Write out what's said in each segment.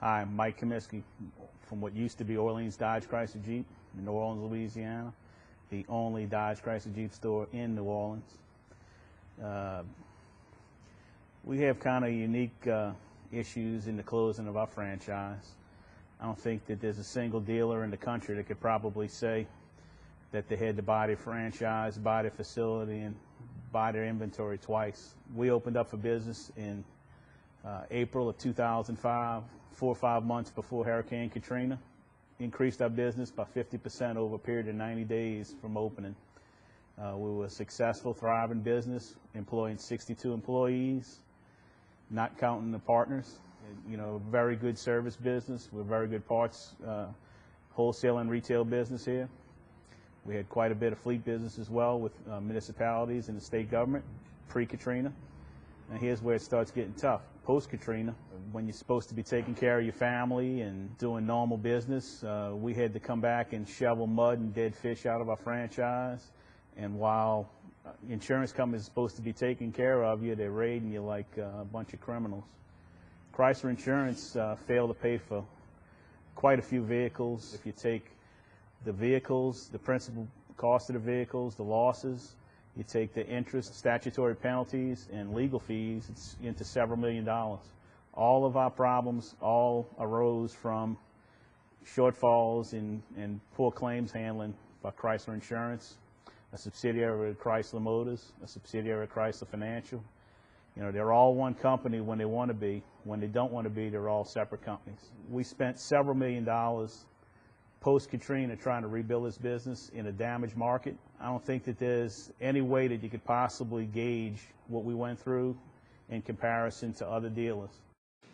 Hi, I'm Mike Comiskey from what used to be Orleans Dodge Chrysler Jeep in New Orleans, Louisiana, the only Dodge Chrysler Jeep store in New Orleans. We have kind of unique issues in the closing of our franchise. I don't think that there's a single dealer in the country that could probably say that they had to buy their franchise, buy their facility, and buy their inventory twice. We opened up for business in April of 2005, 4 or 5 months before Hurricane Katrina. Increased our business by 50% over a period of 90 days from opening. We were a successful, thriving business, employing 62 employees, not counting the partners. You know, very good service business. We're a very good parts, wholesale and retail business here. We had quite a bit of fleet business as well with municipalities and the state government pre-Katrina. And here's where it starts getting tough. Post-Katrina, when you're supposed to be taking care of your family and doing normal business, we had to come back and shovel mud and dead fish out of our franchise. And while insurance companies are supposed to be taking care of you, they're raiding you like a bunch of criminals. Chrysler Insurance failed to pay for quite a few vehicles. If you take the vehicles, the principal cost of the vehicles, the losses, you take the interest, statutory penalties, and legal fees, it's into several $1 million. All of our problems all arose from shortfalls and poor claims handling by Chrysler Insurance, a subsidiary of Chrysler Motors, a subsidiary of Chrysler Financial. You know, they're all one company when they want to be. When they don't want to be, they're all separate companies. We spent several $1 million post-Katrina trying to rebuild this business in a damaged market. I don't think that there's any way that you could possibly gauge what we went through in comparison to other dealers.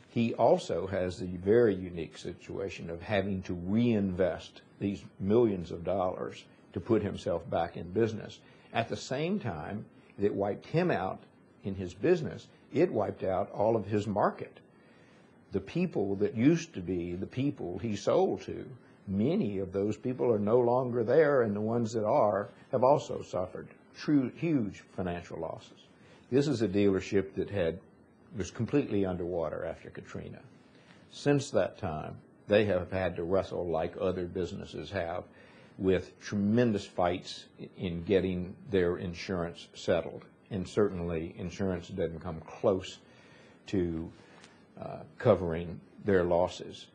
He also has the very unique situation of having to reinvest these millions of dollars to put himself back in business. At the same time that wiped him out in his business, it wiped out all of his market. The people that used to be the people he sold to, many of those people are no longer there, and the ones that are have also suffered huge financial losses. This is a dealership that was completely underwater after Katrina. Since that time, they have had to wrestle like other businesses have with tremendous fights in getting their insurance settled. And certainly insurance doesn't come close to covering their losses.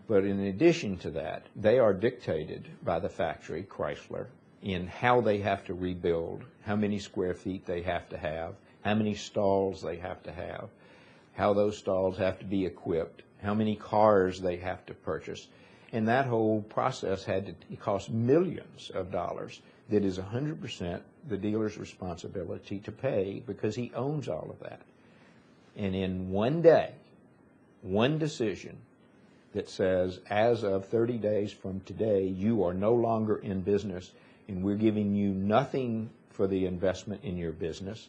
But in addition to that, they are dictated by the factory, Chrysler, in how they have to rebuild, how many square feet they have to have, how many stalls they have to have, how those stalls have to be equipped, how many cars they have to purchase. And that whole process had to cost millions of dollars. That is 100% the dealer's responsibility to pay because he owns all of that. And in one day, one decision that says, as of 30 days from today, you are no longer in business, and we're giving you nothing for the investment in your business,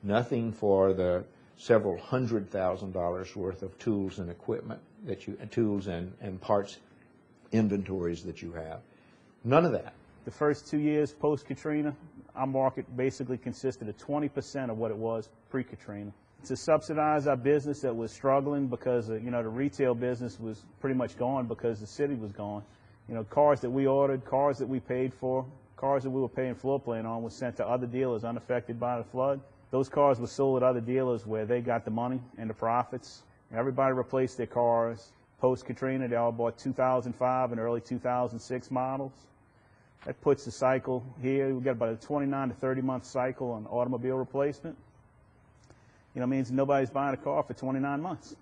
nothing for the several $100,000 worth of tools and equipment tools and parts inventories that you have. None of that. The first 2 years post-Katrina, our market basically consisted of 20% of what it was pre-Katrina. To subsidize our business that was struggling because, you know, the retail business was pretty much gone because the city was gone. You know, cars that we ordered, cars that we paid for, cars that we were paying floor plan on was sent to other dealers unaffected by the flood. Those cars were sold at other dealers where they got the money and the profits. Everybody replaced their cars. Post-Katrina, they all bought 2005 and early 2006 models. That puts the cycle here. We've got about a 29 to 30 month cycle on automobile replacement. You know, it means nobody's buying a car for 29 months.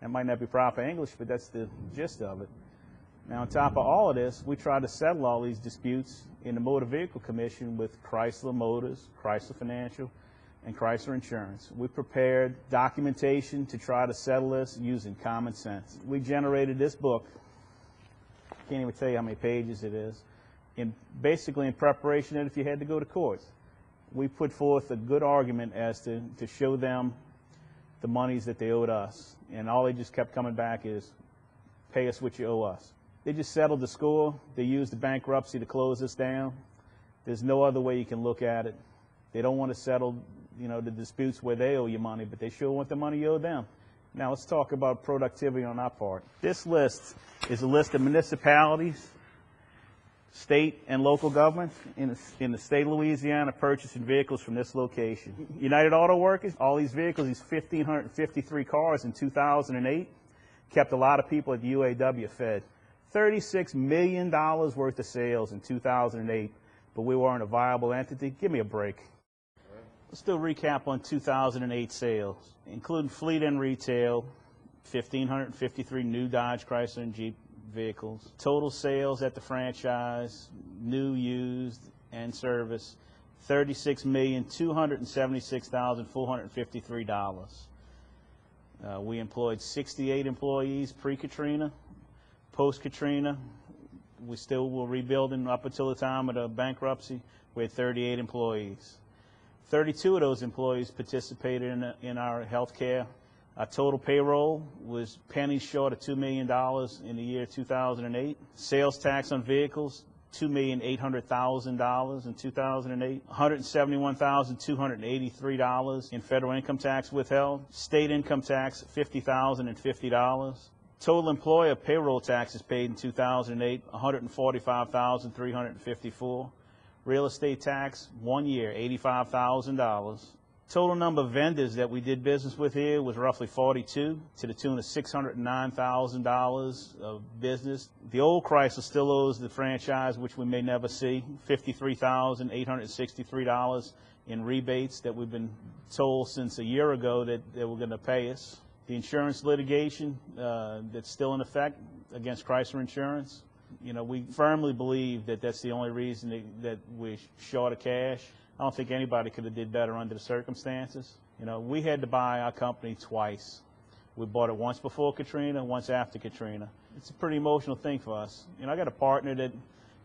That might not be proper English, but that's the gist of it. Now, on top of all of this, we tried to settle all these disputes in the Motor Vehicle Commission with Chrysler Motors, Chrysler Financial, and Chrysler Insurance. We prepared documentation to try to settle this using common sense. We generated this book. Can't even tell you how many pages it is. Basically in preparation that if you had to go to court. We put forth a good argument as to show them the monies that they owed us. And all they just kept coming back is, pay us what you owe us. They just settled the score. They used the bankruptcy to close us down. There's no other way you can look at it. They don't want to settle, you know, the disputes where they owe you money, but they sure want the money you owe them. Now let's talk about productivity on our part. This list is a list of municipalities, state and local governments in the state of Louisiana purchasing vehicles from this location. United Auto Workers, all these vehicles, these 1,553 cars in 2008, kept a lot of people at the UAW fed. $36 million worth of sales in 2008, but we weren't a viable entity. Give me a break. Let's do a recap on 2008 sales, including fleet and retail, 1,553 new Dodge, Chrysler, and Jeep vehicles. Total sales at the franchise, new, used, and service, $36,276,453. We employed 68 employees pre-Katrina. Post-Katrina, we still were rebuilding up until the time of the bankruptcy. We had 38 employees. 32 of those employees participated in our health care. Our total payroll was pennies short of $2 million in the year 2008. Sales tax on vehicles, $2,800,000 in 2008. $171,283 in federal income tax withheld. State income tax, $50,050. Total employer payroll taxes paid in 2008, $145,354. Real estate tax, 1 year, $85,000. Total number of vendors that we did business with here was roughly 42, to the tune of $609,000 of business. The old Chrysler still owes the franchise, which we may never see, $53,863 in rebates that we've been told since a year ago that they were going to pay us. The insurance litigation that's still in effect against Chrysler Insurance, you know, we firmly believe that that's the only reason that we're short of cash. I don't think anybody could have did better under the circumstances. You know, we had to buy our company twice. We bought it once before Katrina, once after Katrina. It's a pretty emotional thing for us. You know, I got a partner that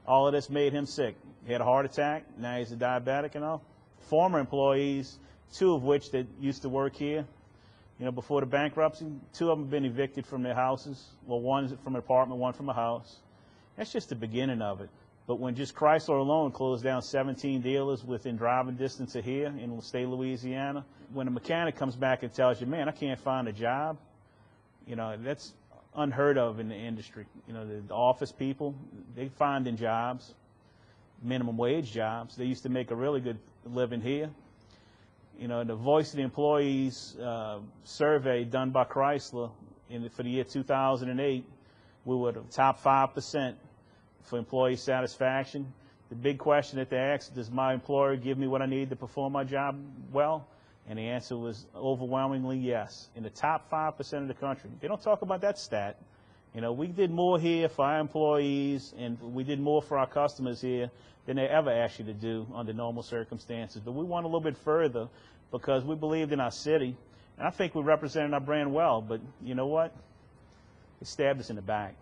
all of this made him sick. He had a heart attack, now he's a diabetic, you know. Former employees, 2 of which that used to work here, you know, before the bankruptcy, 2 of them have been evicted from their houses. Well, one from an apartment, one from a house. That's just the beginning of it. But when just Chrysler alone closed down 17 dealers within driving distance of here in the state of Louisiana, when a mechanic comes back and tells you, man, I can't find a job, you know, that's unheard of in the industry. You know, the office people, they finding jobs, minimum wage jobs. They used to make a really good living here. You know, the Voice of the Employees survey done by Chrysler for the year 2008, we were the top 5% for employee satisfaction. The big question that they asked, does my employer give me what I need to perform my job well? And the answer was overwhelmingly yes, in the top 5% of the country. They don't talk about that stat. You know, we did more here for our employees, and we did more for our customers here than they ever asked you to do under normal circumstances. But we went a little bit further because we believed in our city, and I think we represented our brand well, but you know what? It stabbed us in the back.